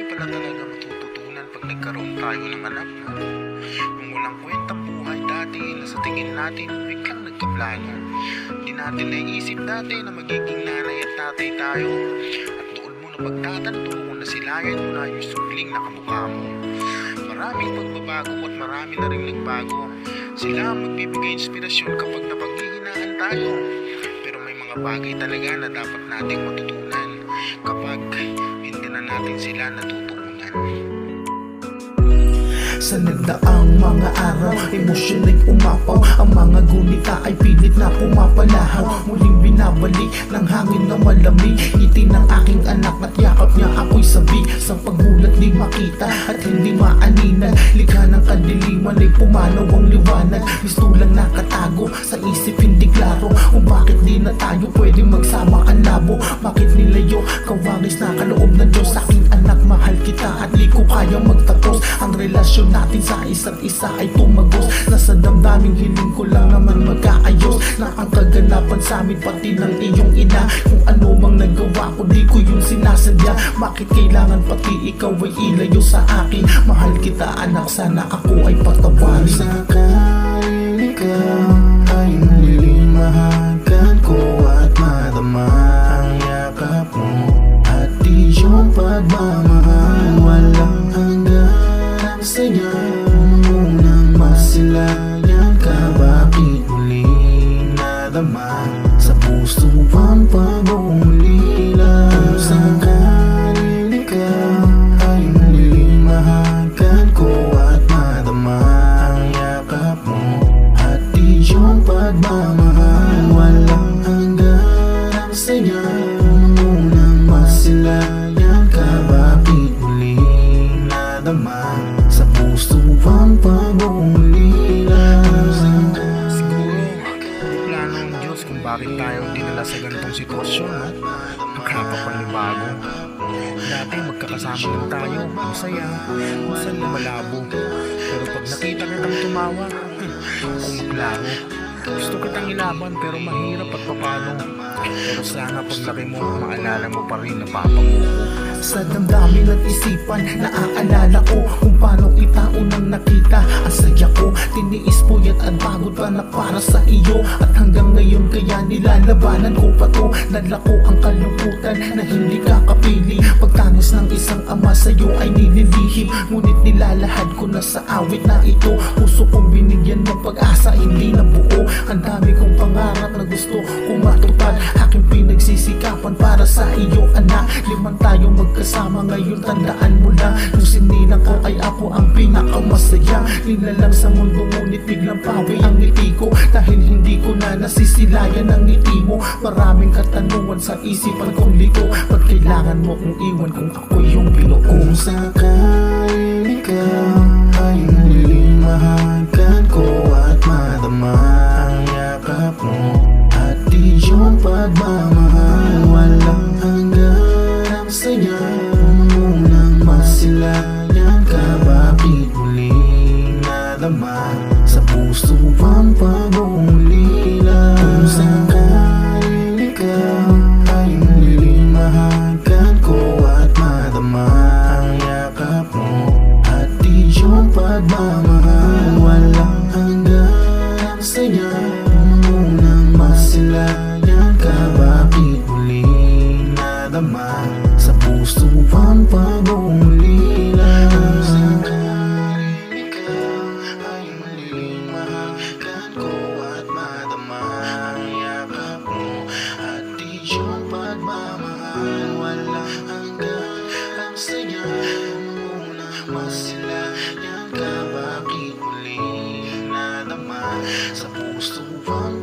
Marami pala talaga matututunan pag nagkaroon tayo ng anak, no? Yung walang kwentang buhay dati na sa tingin natin biglang nagkaplano. Di natin naiisip dati na magiging nanay at tatay tayo. At doon mo na pagtatanto kung nasilayan mo na yung supling na kamukha mo. Maraming pagbabago at marami na rin nagbago. Sila ang magbibigay inspirasyon kapag napaghihinaan tayo. Pero may mga bagay talaga na dapat nating matutunan kapag hindi na natin sila natutunan. Sa nagdaang mga araw, emosyon ay umapaw. Ang mga gunita ay pilit na pumapalahaw. Muling binabalik ng hangin na malamig. Ngiti ng aking anak at yakap niya ako'y sabi. Sa pagmulat di makita at hindi maaninan. Likha ng kadiliman ay pumanaw ang liwanag. Mistulang nakatago sa isip hindi klaro kung bakit di na tayo pwede magsama ang labo. Bakit nilayo kawangis na kaloob ng Diyos. Sa aking anak mahal kita at di ko kayang magtapos. Ang relasyon natin sa isa't isa ay tumagos. Nasa damdaming hiling ko lang naman magkaayos. Na ang kaganapan sa amin pati ng iyong ina. Kung ano mang nagawa ko di ko yung sinasadya. Bakit kailangan pati ikaw ay ilayo sa akin? Mahal kita anak, sana ako ay patawarin. Sakaling ikaw ay malilimahagan ko at madama ang yakap mo at iyong pagmamahal. Walang hanggan ang saya munang masilayan ka. Bakit muli nadama sa puso ang pag-ulila? Kung sakaling ikaw ay malilimahagan ko at madama ang yakap mo at iyong pagmamahal. Walang hanggan ang saya munang masilayan ka. Bakit muli nadama sa puso ang pag-ulila? Siguro, plano ng Diyos kung bakit tayo dinala sa ganitong sitwasyon, no? Magkakapanibago. Dati magkakasama lang tayo, masaya, minsan malabo. Pero pag nakita kitang tumawa, kumaklaro. Gusto kitang ilaban pero mahirap at papano. Pero sana paglaki mo, maalala mo pa rin na papa mo ko. Sa damdamin at isipan, naaalala ko kung paano kita unang nakita. Ang saya ko, tiniis puyat at pagod pa na para sa iyo. At hanggang ngayon kaya nilalabanan ko pa to. Dala ko ang kalungkutan na hindi kakapili. Pagtangis ng isang ama sa'yo ay nililihim. Ngunit nilalahad ko na sa awit na ito. Puso kong binigyan ng pag-asa, hindi na buo. Ang dami kong pangarap na gusto kong matupad. Aking pinagsisikapan para sa iyo anak. Liman tayong magkasama ngayon, tandaan mo lang. Yung sinilang ko ay apo ang pinakamasaya. Nilalang sa mundo ngunit biglang pawi ang ngiti ko. Dahil hindi ko na nasisilayan ang ngiti mo. Maraming katanungan sa isipan kong liko. Ba't kailangan mo kong iwan kung ako yung binuo? Kung sakaling ikaw ay malilimahagan ko at madama ang yakap mo at iyong pagmamahal. Walang hanggan ang saya munang masilayan ka. Bakit muli nadama sa puso ang pag-ulila? Kung sakaling ikaw ay malilimahagan ko at madama ang yakap mo at iyong pagmamahal. Walang hanggan ang saya munang masilayan ka. Bakit muli nadama sa puso ang pag-ulila? Kung sakaling ikaw ay malilimahagan ko at madama ang yakap mo at iyong pagmamahal. Walang hanggan ang saya munang masilayan ka. Bakit muli nadama sa puso ang